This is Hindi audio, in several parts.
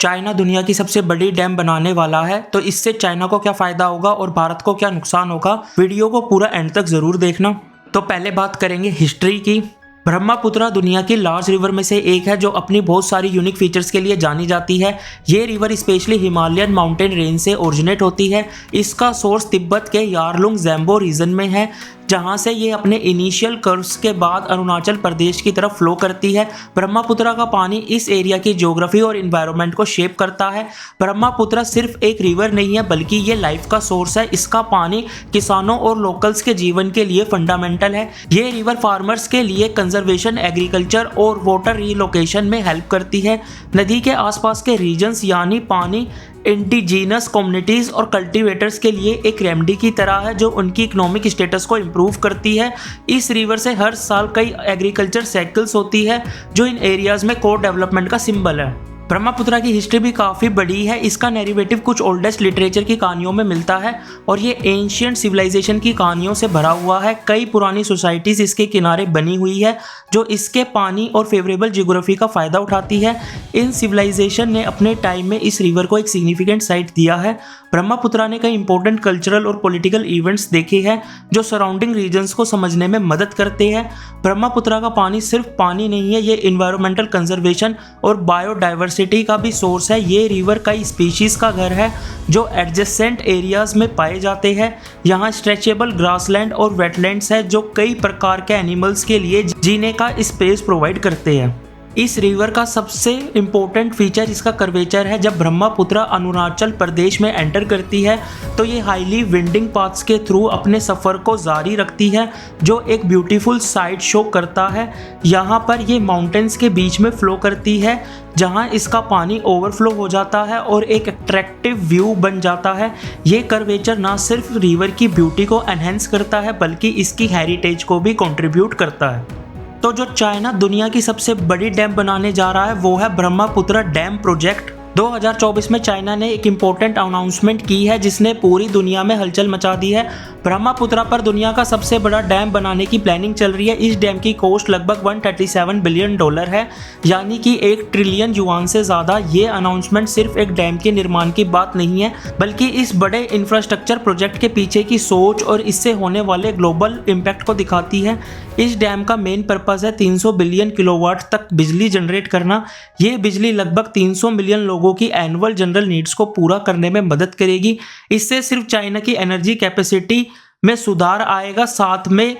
चाइना दुनिया की सबसे बड़ी डैम बनाने वाला है, तो इससे चाइना को क्या फायदा होगा और भारत को क्या नुकसान होगा। वीडियो को पूरा एंड तक जरूर देखना। तो पहले बात करेंगे हिस्ट्री की। ब्रह्मपुत्रा दुनिया की लार्ज रिवर में से एक है जो अपनी बहुत सारी यूनिक फीचर्स के लिए जानी जाती है। ये river specially Himalayan mountain range से ओरिजिनेट होती है। इसका सोर्स तिब्बत के यारलुंग ज़ेम्बो रीजन में है, जहां से ये अपने इनिशियल कर्व्स के बाद अरुणाचल प्रदेश की तरफ फ्लो करती है। ब्रह्मपुत्रा का पानी इस एरिया की ज्योग्राफी और इन्वायरमेंट को शेप करता है। ब्रह्मपुत्रा सिर्फ एक रिवर नहीं है, बल्कि ये लाइफ का सोर्स है। इसका पानी किसानों और लोकल्स के जीवन के लिए फंडामेंटल है। ये रिवर फार्मर्स के लिए कंजर्वेशन, एग्रीकल्चर और वाटर रिलोकेशन में हेल्प करती है। नदी के आसपास के रीजन्स यानी पानी इंडिजीनस कम्युनिटीज और कल्टीवेटर्स के लिए एक रेमेडी की तरह है, जो उनकी इकोनॉमिक स्टेटस को इम्प्रूव करती है। इस रिवर से हर साल कई एग्रीकल्चर साइकिल्स होती है, जो इन एरियाज में को डेवलपमेंट का सिंबल है। ब्रह्मपुत्रा की हिस्ट्री भी काफ़ी बड़ी है। इसका नैरेटिव कुछ ओल्डेस्ट लिटरेचर की कहानियों में मिलता है और ये एंशियंट सिविलाइजेशन की कहानियों से भरा हुआ है। कई पुरानी सोसाइटीज़ इसके किनारे बनी हुई है, जो इसके पानी और फेवरेबल जियोग्राफी का फ़ायदा उठाती है। इन सिविलाइजेशन ने अपने टाइम में इस रिवर को एक सिग्निफिकेंट साइट दिया है। ब्रह्मपुत्रा ने कई इंपॉर्टेंट कल्चरल और पॉलिटिकल इवेंट्स देखे हैं, जो सराउंडिंग रीजन्स को समझने में मदद करते हैं। ब्रह्मपुत्रा का पानी सिर्फ पानी नहीं है, ये इन्वायरमेंटल कंजर्वेशन और बायोडाइवर्सिटी का भी सोर्स है। ये रिवर कई स्पीशीज का घर है जो एडजेसेंट एरियाज में पाए जाते हैं। यहाँ स्ट्रेचेबल ग्रासलैंड और वेटलैंड्स है, जो कई प्रकार के एनिमल्स के लिए जीने का स्पेस प्रोवाइड करते हैं। इस रिवर का सबसे इम्पोर्टेंट फीचर इसका कर्वेचर है। जब ब्रह्मपुत्रा अरुणाचल प्रदेश में एंटर करती है तो ये हाईली विंडिंग पाथ्स के थ्रू अपने सफ़र को जारी रखती है, जो एक ब्यूटीफुल साइड शो करता है। यहाँ पर ये माउंटेन्स के बीच में फ्लो करती है, जहाँ इसका पानी ओवरफ्लो हो जाता है और एक अट्रैक्टिव व्यू बन जाता है। ये कर्वेचर ना सिर्फ रिवर की ब्यूटी को एनहेंस करता है, बल्कि इसकी हेरिटेज को भी कंट्रीब्यूट करता है। तो जो चाइना दुनिया की सबसे बड़ी डैम बनाने जा रहा है वो है ब्रह्मपुत्रा डैम प्रोजेक्ट। 2024 में चाइना ने एक इम्पोर्टेंट अनाउंसमेंट की है, जिसने पूरी दुनिया में हलचल मचा दी है। ब्रह्मपुत्रा पर दुनिया का सबसे बड़ा डैम बनाने की प्लानिंग चल रही है। इस डैम की कॉस्ट लगभग $137 बिलियन है, यानी कि 1 ट्रिलियन युआन से ज़्यादा। ये अनाउंसमेंट सिर्फ एक डैम के निर्माण की बात नहीं है, बल्कि इस बड़े इंफ्रास्ट्रक्चर प्रोजेक्ट के पीछे की सोच और इससे होने वाले ग्लोबल इम्पैक्ट को दिखाती है। इस डैम का मेन पर्पज़ है 300 बिलियन किलोवाट तक बिजली जनरेट करना। ये बिजली लगभग 300 मिलियन लोगों की एनुअल जनरल नीड्स को पूरा करने में मदद करेगी। इससे सिर्फ चाइना की एनर्जी कैपेसिटी में सुधार आएगा, साथ में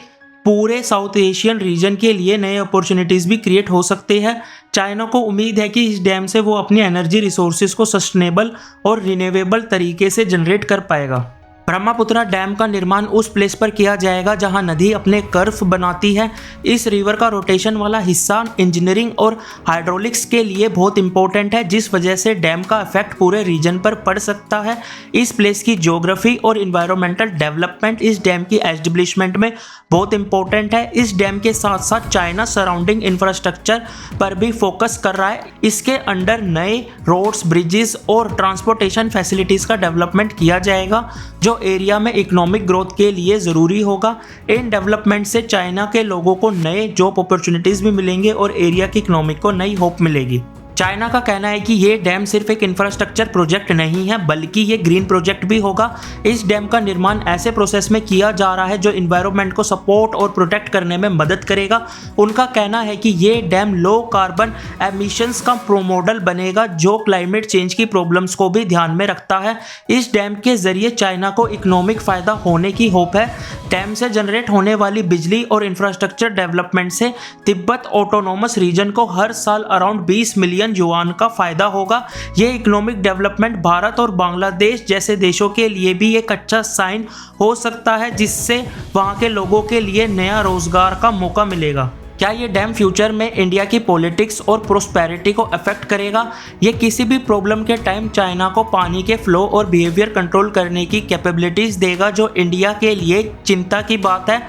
पूरे साउथ एशियन रीजन के लिए नए अपॉर्चुनिटीज़ भी क्रिएट हो सकते हैं। चाइना को उम्मीद है कि इस डैम से वो अपनी एनर्जी रिसोर्सेज को सस्टेनेबल और रिन्यूएबल तरीके से जनरेट कर पाएगा। ब्रह्मपुत्रा डैम का निर्माण उस प्लेस पर किया जाएगा जहां नदी अपने कर्व बनाती है। इस रिवर का रोटेशन वाला हिस्सा इंजीनियरिंग और हाइड्रोलिक्स के लिए बहुत इंपॉर्टेंट है, जिस वजह से डैम का इफेक्ट पूरे रीजन पर पड़ सकता है। इस प्लेस की ज्योग्राफी और इन्वायरमेंटल डेवलपमेंट इस डैम की एस्टेब्लिशमेंट में बहुत इंपॉर्टेंट है। इस डैम के साथ साथ चाइना सराउंडिंग इंफ्रास्ट्रक्चर पर भी फोकस कर रहा है। इसके अंडर नए रोड्स, ब्रिजेस और ट्रांसपोर्टेशन फैसिलिटीज़ का डेवलपमेंट किया जाएगा, जो एरिया में इकोनॉमिक ग्रोथ के लिए ज़रूरी होगा। इन डेवलपमेंट से चाइना के लोगों को नए जॉब अपॉर्चुनिटीज़ भी मिलेंगे और एरिया की इकोनॉमी को नई होप मिलेगी। चाइना का कहना है कि ये डैम सिर्फ एक इंफ्रास्ट्रक्चर प्रोजेक्ट नहीं है, बल्कि ये ग्रीन प्रोजेक्ट भी होगा। इस डैम का निर्माण ऐसे प्रोसेस में किया जा रहा है जो इन्वायरमेंट को सपोर्ट और प्रोटेक्ट करने में मदद करेगा। उनका कहना है कि ये डैम लो कार्बन एमिशंस का मॉडल बनेगा, जो क्लाइमेट चेंज की प्रॉब्लम्स को भी ध्यान में रखता है। इस डैम के जरिए चाइना को इकोनॉमिक फ़ायदा होने की होप है। डैम से जनरेट होने वाली बिजली और इंफ्रास्ट्रक्चर डेवलपमेंट से तिब्बत ऑटोनोमस रीजन को हर साल अराउंड 20 मिलियन युआन का फायदा होगा। ये इकोनॉमिक डेवलपमेंट भारत और बांग्लादेश जैसे देशों के लिए भी एक अच्छा साइन हो सकता है, जिससे वहां के लोगों के लिए नया रोजगार का मौका मिलेगा। क्या ये डैम फ्यूचर में इंडिया की पॉलिटिक्स और प्रोस्पेरिटी को अफेक्ट करेगा? ये किसी भी प्रॉब्लम के टाइम चाइना को पानी के फ्लो और बिहेवियर कंट्रोल करने की कैपेबिलिटीज देगा, जो इंडिया के लिए चिंता की बात है।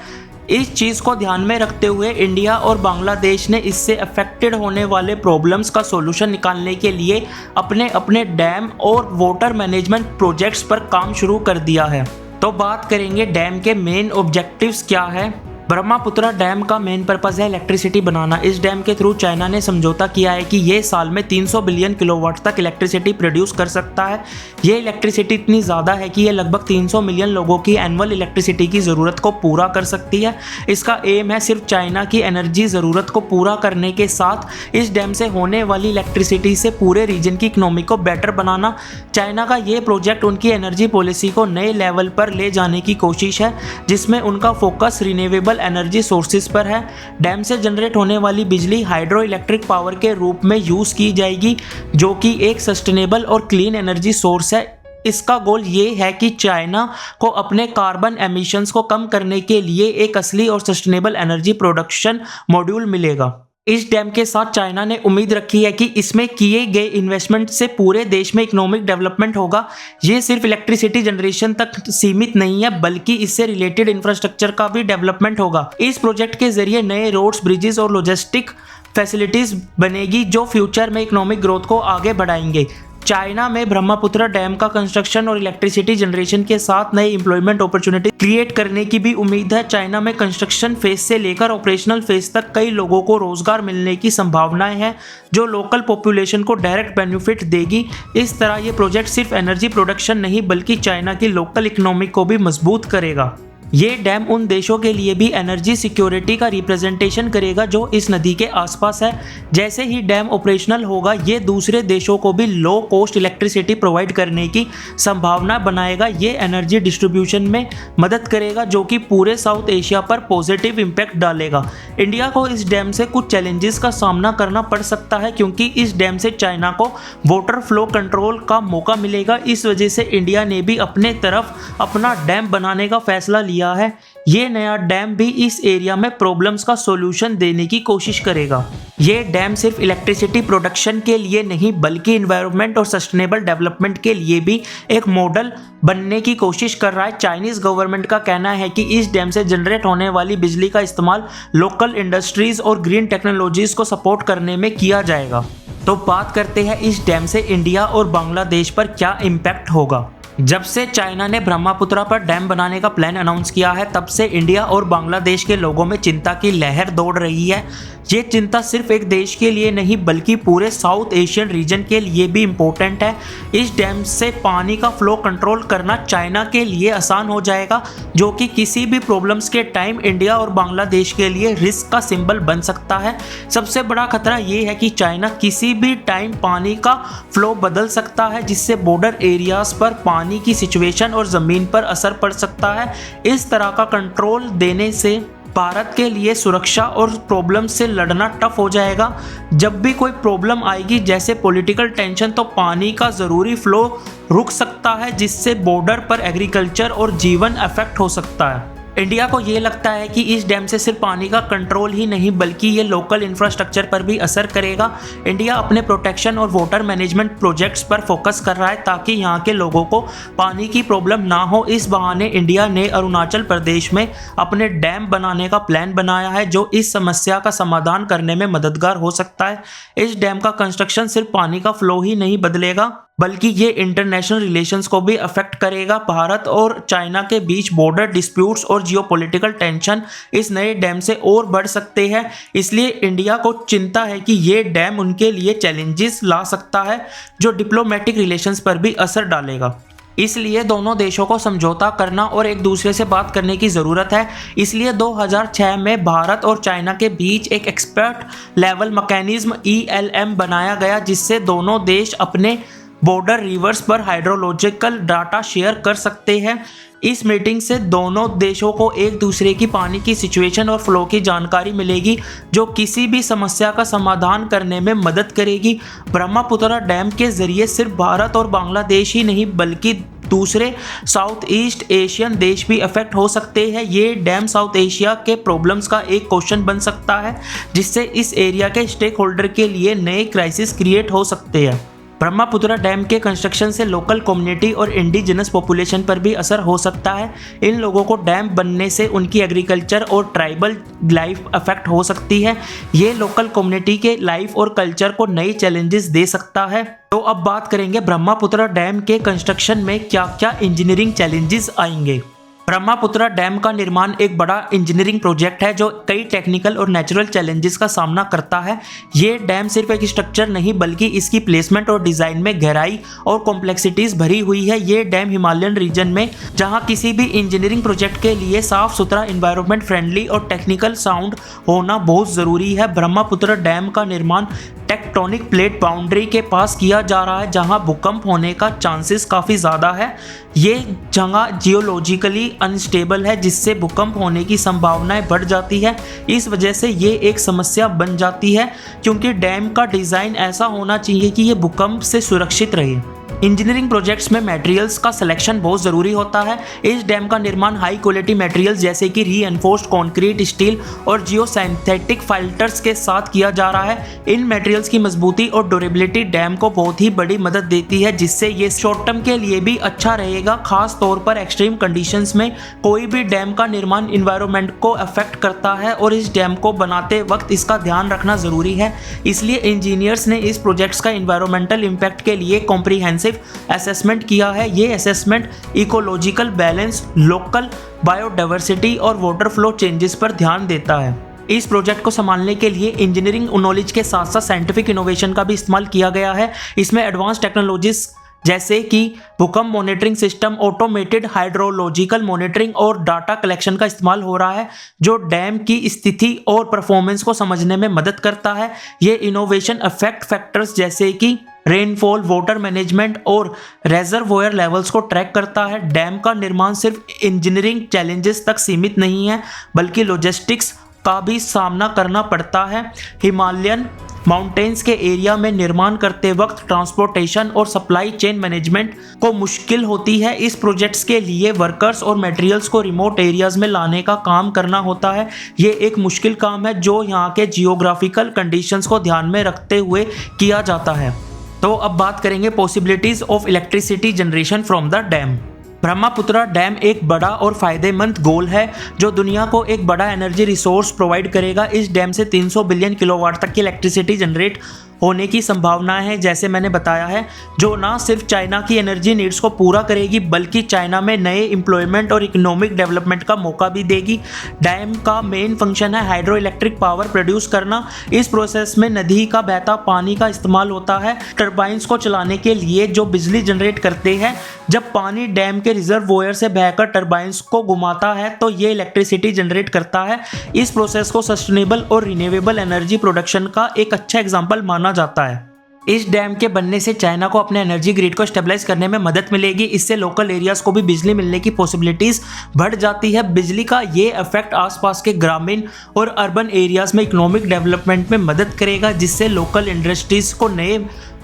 इस चीज़ को ध्यान में रखते हुए इंडिया और बांग्लादेश ने इससे अफेक्टेड होने वाले प्रॉब्लम्स का सॉल्यूशन निकालने के लिए अपने अपने डैम और वाटर मैनेजमेंट प्रोजेक्ट्स पर काम शुरू कर दिया है। तो बात करेंगे डैम के मेन ऑब्जेक्टिव्स क्या है। ब्रह्मपुत्र डैम का मेन पर्पस है इलेक्ट्रिसिटी बनाना। इस डैम के थ्रू चाइना ने समझौता किया है कि ये साल में 300 बिलियन किलोवाट तक इलेक्ट्रिसिटी प्रोड्यूस कर सकता है। ये इलेक्ट्रिसिटी इतनी ज़्यादा है कि ये लगभग 300 मिलियन लोगों की एनुअल इलेक्ट्रिसिटी की ज़रूरत को पूरा कर सकती है। इसका एम है सिर्फ चाइना की एनर्जी ज़रूरत को पूरा करने के साथ इस डैम से होने वाली इलेक्ट्रिसिटी से पूरे रीजन की इकोनॉमी को बेटर बनाना। चाइना का ये प्रोजेक्ट उनकी एनर्जी पॉलिसी को नए लेवल पर ले जाने की कोशिश है, जिसमें उनका फोकस रिन्यूएबल एनर्जी सोर्सेज पर है। डैम से जनरेट होने वाली बिजली हाइड्रो इलेक्ट्रिक पावर के रूप में यूज की जाएगी, जो कि एक सस्टेनेबल और क्लीन एनर्जी सोर्स है। इसका गोल ये है कि चाइना को अपने कार्बन एमिशंस को कम करने के लिए एक असली और सस्टेनेबल एनर्जी प्रोडक्शन मॉड्यूल मिलेगा। इस डैम के साथ चाइना ने उम्मीद रखी है कि इसमें किए गए इन्वेस्टमेंट से पूरे देश में इकोनॉमिक डेवलपमेंट होगा। ये सिर्फ इलेक्ट्रिसिटी जनरेशन तक सीमित नहीं है, बल्कि इससे रिलेटेड इंफ्रास्ट्रक्चर का भी डेवलपमेंट होगा। इस प्रोजेक्ट के जरिए नए रोड्स, ब्रिजेस और लॉजिस्टिक फैसिलिटीज बनेगी, जो फ्यूचर में इकोनॉमिक ग्रोथ को आगे बढ़ाएंगे। चाइना में ब्रह्मपुत्र डैम का कंस्ट्रक्शन और इलेक्ट्रिसिटी जनरेशन के साथ नए एम्प्लॉयमेंट अपॉर्चुनिटी क्रिएट करने की भी उम्मीद है। चाइना में कंस्ट्रक्शन फेज से लेकर ऑपरेशनल फेज तक कई लोगों को रोजगार मिलने की संभावनाएं हैं, जो लोकल पॉपुलेशन को डायरेक्ट बेनिफिट देगी। इस तरह ये प्रोजेक्ट सिर्फ एनर्जी प्रोडक्शन नहीं, बल्कि चाइना की लोकल इकोनॉमी को भी मजबूत करेगा। ये डैम उन देशों के लिए भी एनर्जी सिक्योरिटी का रिप्रेजेंटेशन करेगा जो इस नदी के आसपास है। जैसे ही डैम ऑपरेशनल होगा, ये दूसरे देशों को भी लो कॉस्ट इलेक्ट्रिसिटी प्रोवाइड करने की संभावना बनाएगा। ये एनर्जी डिस्ट्रीब्यूशन में मदद करेगा, जो कि पूरे साउथ एशिया पर पॉजिटिव इम्पैक्ट डालेगा। इंडिया को इस डैम से कुछ चैलेंजेस का सामना करना पड़ सकता है, क्योंकि इस डैम से चाइना को वाटर फ्लो कंट्रोल का मौका मिलेगा। इस वजह से इंडिया ने भी अपने तरफ अपना डैम बनाने का फैसला लिया है। ये नया डैम भी इस एरिया में प्रॉब्लम्स का सॉल्यूशन देने की कोशिश करेगा। ये डैम सिर्फ इलेक्ट्रिसिटी प्रोडक्शन के लिए नहीं, बल्कि एनवायरनमेंट और सस्टेनेबल डेवलपमेंट के लिए भी एक मॉडल बनने की कोशिश कर रहा है। चाइनीज गवर्नमेंट का कहना है कि इस डैम से जनरेट होने वाली बिजली का इस्तेमाल लोकल इंडस्ट्रीज और ग्रीन टेक्नोलॉजीज को सपोर्ट करने में किया जाएगा। तो बात करते हैं इस डैम से इंडिया और बांग्लादेश पर क्या इम्पैक्ट होगा। जब से चाइना ने ब्रह्मपुत्र पर डैम बनाने का प्लान अनाउंस किया है, तब से इंडिया और बांग्लादेश के लोगों में चिंता की लहर दौड़ रही है। ये चिंता सिर्फ एक देश के लिए नहीं, बल्कि पूरे साउथ एशियन रीजन के लिए भी इम्पोर्टेंट है। इस डैम से पानी का फ्लो कंट्रोल करना चाइना के लिए आसान हो जाएगा, जो कि किसी भी प्रॉब्लम्स के टाइम इंडिया और बांग्लादेश के लिए रिस्क का सिंबल बन सकता है। सबसे बड़ा खतरा ये है कि चाइना किसी भी टाइम पानी का फ्लो बदल सकता है, जिससे बॉर्डर एरियाज पर पानी की सिचुएशन और ज़मीन पर असर पड़ सकता है। इस तरह का कंट्रोल देने से भारत के लिए सुरक्षा और प्रॉब्लम से लड़ना टफ हो जाएगा। जब भी कोई प्रॉब्लम आएगी, जैसे पॉलिटिकल टेंशन, तो पानी का ज़रूरी फ्लो रुक सकता है, जिससे बॉर्डर पर एग्रीकल्चर और जीवन अफेक्ट हो सकता है। इंडिया को ये लगता है कि इस डैम से सिर्फ पानी का कंट्रोल ही नहीं, बल्कि ये लोकल इंफ्रास्ट्रक्चर पर भी असर करेगा। इंडिया अपने प्रोटेक्शन और वाटर मैनेजमेंट प्रोजेक्ट्स पर फोकस कर रहा है, ताकि यहाँ के लोगों को पानी की प्रॉब्लम ना हो। इस बहाने इंडिया ने अरुणाचल प्रदेश में अपने डैम बनाने का प्लान बनाया है, जो इस समस्या का समाधान करने में मददगार हो सकता है। इस डैम का कंस्ट्रक्शन सिर्फ पानी का फ्लो ही नहीं बदलेगा, बल्कि ये इंटरनेशनल रिलेशंस को भी अफेक्ट करेगा। भारत और चाइना के बीच बॉर्डर डिस्प्यूट्स और जियोपॉलिटिकल टेंशन इस नए डैम से और बढ़ सकते हैं। इसलिए इंडिया को चिंता है कि ये डैम उनके लिए चैलेंजेस ला सकता है, जो डिप्लोमेटिक रिलेशंस पर भी असर डालेगा। इसलिए दोनों देशों को समझौता करना और एक दूसरे से बात करने की ज़रूरत है। इसलिए 2006 में भारत और चाइना के बीच एक एक्सपर्ट लेवल मैकेनिज्म ELM बनाया गया, जिससे दोनों देश अपने बॉर्डर रिवर्स पर हाइड्रोलॉजिकल डाटा शेयर कर सकते हैं। इस मीटिंग से दोनों देशों को एक दूसरे की पानी की सिचुएशन और फ्लो की जानकारी मिलेगी, जो किसी भी समस्या का समाधान करने में मदद करेगी। ब्रह्मपुत्र डैम के जरिए सिर्फ भारत और बांग्लादेश ही नहीं, बल्कि दूसरे साउथ ईस्ट एशियन देश भी अफेक्ट हो सकते हैं। ये डैम साउथ एशिया के प्रॉब्लम्स का एक क्वेश्चन बन सकता है, जिससे इस एरिया के स्टेक होल्डर के लिए नए क्राइसिस क्रिएट हो सकते हैं। ब्रह्मपुत्र डैम के कंस्ट्रक्शन से लोकल कम्युनिटी और इंडिजिनस पॉपुलेशन पर भी असर हो सकता है। इन लोगों को डैम बनने से उनकी एग्रीकल्चर और ट्राइबल लाइफ अफेक्ट हो सकती है। ये लोकल कम्युनिटी के लाइफ और कल्चर को नई चैलेंजेस दे सकता है। तो अब बात करेंगे ब्रह्मपुत्र डैम के कंस्ट्रक्शन में क्या क्या इंजीनियरिंग चैलेंजेस आएंगे। ब्रह्मपुत्रा डैम का निर्माण एक बड़ा इंजीनियरिंग प्रोजेक्ट है जो कई टेक्निकल और नेचुरल चैलेंजेस का सामना करता है। ये डैम सिर्फ एक स्ट्रक्चर नहीं बल्कि इसकी प्लेसमेंट और डिजाइन में गहराई और कॉम्प्लेक्सिटीज भरी हुई है। ये डैम हिमालयन रीजन में, जहां किसी भी इंजीनियरिंग प्रोजेक्ट के लिए साफ सुथरा, एनवायरनमेंट फ्रेंडली और टेक्निकल साउंड होना बहुत जरूरी है। ब्रह्मपुत्र डैम का निर्माण टेक्टोनिक प्लेट बाउंड्री के पास किया जा रहा है जहां भूकंप होने का चांसेस काफ़ी ज़्यादा है। ये जगह जियोलॉजिकली अनस्टेबल है जिससे भूकंप होने की संभावनाएं बढ़ जाती है। इस वजह से ये एक समस्या बन जाती है क्योंकि डैम का डिज़ाइन ऐसा होना चाहिए कि ये भूकंप से सुरक्षित रहे। इंजीनियरिंग प्रोजेक्ट्स में मटेरियल्स का सिलेक्शन बहुत ज़रूरी होता है। इस डैम का निर्माण हाई क्वालिटी मटेरियल्स जैसे कि रीएनफोर्स्ड कंक्रीट, स्टील और जियोसिंथेटिक फाइल्टर्स के साथ किया जा रहा है। इन मटेरियल्स की मजबूती और ड्यूरेबिलिटी डैम को बहुत ही बड़ी मदद देती है जिससे ये शॉर्ट टर्म के लिए भी अच्छा रहेगा। खास तौर पर एक्सट्रीम कंडीशंस में कोई भी डैम का निर्माण इन्वायरमेंट को अफेक्ट करता है और इस डैम को बनाते वक्त इसका ध्यान रखना ज़रूरी है। इसलिए इंजीनियर्स ने इस प्रोजेक्ट्स का इन्वायरमेंटल इम्पैक्ट के लिए कॉम्प्रिहेंसिव असेसमेंट किया है। ये assessment ecological balance, local biodiversity और वाटर फ्लो चेंजेस पर ध्यान देता है। इस प्रोजेक्ट को संभालने के लिए इंजीनियरिंग नॉलेज के साथ साथ साइंटिफिक इनोवेशन का भी इस्तेमाल किया गया है। इसमें एडवांस टेक्नोलॉजीज जैसे कि भूकंप monitoring system, automated hydrological monitoring और डाटा कलेक्शन का इस्तेमाल हो रहा है जो डैम की स्थिति और परफॉर्मेंस को समझने में मदद करता है। ये इनोवेशन अफेक्ट फैक्टर्स जैसे कि रेनफॉल, वाटर मैनेजमेंट और रेजर्वोयर लेवल्स को ट्रैक करता है। डैम का निर्माण सिर्फ इंजीनियरिंग चैलेंजेस तक सीमित नहीं है बल्कि लॉजिस्टिक्स का भी सामना करना पड़ता है। हिमालयन माउंटेन्स के एरिया में निर्माण करते वक्त ट्रांसपोर्टेशन और सप्लाई चेन मैनेजमेंट को मुश्किल होती है। इस प्रोजेक्ट्स के लिए वर्कर्स और मटेरियल्स को रिमोट एरियाज में लाने का काम करना होता है। ये एक मुश्किल काम है जो यहाँ के जियोग्राफिकल कंडीशंस को ध्यान में रखते हुए किया जाता है। तो अब बात करेंगे possibilities of electricity generation from the dam. Brahmaputra dam एक बड़ा और फायदेमंद गोल है जो दुनिया को एक बड़ा एनर्जी रिसोर्स प्रोवाइड करेगा। इस डैम से 300 बिलियन किलोवाट तक की इलेक्ट्रिसिटी जनरेट होने की संभावनाएं हैं जैसे मैंने बताया है, जो ना सिर्फ चाइना की एनर्जी नीड्स को पूरा करेगी बल्कि चाइना में नए एम्प्लॉयमेंट और इकोनॉमिक डेवलपमेंट का मौका भी देगी। डैम का मेन फंक्शन है हाइड्रो इलेक्ट्रिक पावर प्रोड्यूस करना। इस प्रोसेस में नदी का बहता पानी का इस्तेमाल होता है टरबाइंस को चलाने के लिए जो बिजली जनरेट करते हैं। जब पानी डैम के रिजर्वोयर से बहकर टरबाइंस को घुमाता है तो ये इलेक्ट्रिसिटी जनरेट करता है। इस प्रोसेस को सस्टेनेबल और रिन्यूएबल एनर्जी प्रोडक्शन का एक अच्छा एग्जाम्पल माना जाता है। इस डैम के बनने से चाइना को अपने एनर्जी ग्रिड को स्टेबलाइज करने में मदद मिलेगी। इससे लोकल एरियाज को भी बिजली मिलने की पॉसिबिलिटीज बढ़ जाती है। बिजली का ये इफेक्ट आसपास के ग्रामीण और अर्बन एरियाज में इकोनॉमिक डेवलपमेंट में मदद करेगा जिससे लोकल इंडस्ट्रीज को नए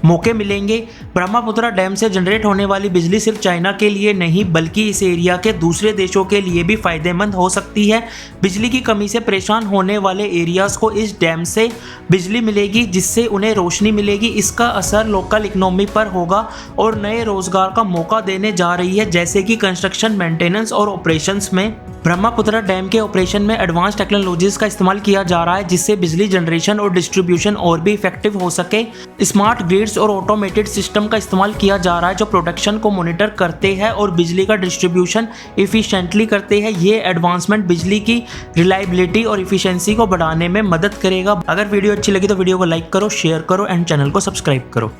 मौके मिलेंगे। ब्रह्मपुत्रा डैम से जनरेट होने वाली बिजली सिर्फ चाइना के लिए नहीं बल्कि इस एरिया के दूसरे देशों के लिए भी फायदेमंद हो सकती है। बिजली की कमी से परेशान होने वाले एरियाज को इस डैम से बिजली मिलेगी जिससे उन्हें रोशनी मिलेगी। इसका असर लोकल इकोनॉमी पर होगा और नए रोजगार का मौका देने जा रही है जैसे कि कंस्ट्रक्शन, मेंटेनेंस और ऑपरेशंस में। ब्रह्मपुत्रा डैम के ऑपरेशन में एडवांस टेक्नोलॉजीज का इस्तेमाल किया जा रहा है जिससे बिजली जनरेशन और डिस्ट्रीब्यूशन और भी इफेक्टिव हो सके। स्मार्ट ग्रिड्स और ऑटोमेटेड सिस्टम का इस्तेमाल किया जा रहा है जो प्रोडक्शन को मॉनिटर करते हैं और बिजली का डिस्ट्रीब्यूशन इफिशिएंटली करते हैं। ये एडवांसमेंट बिजली की रिलायबिलिटी और इफिशिएंसी को बढ़ाने में मदद करेगा। अगर वीडियो अच्छी लगी तो वीडियो को लाइक करो, शेयर करो एंड चैनल को सब्सक्राइब करो।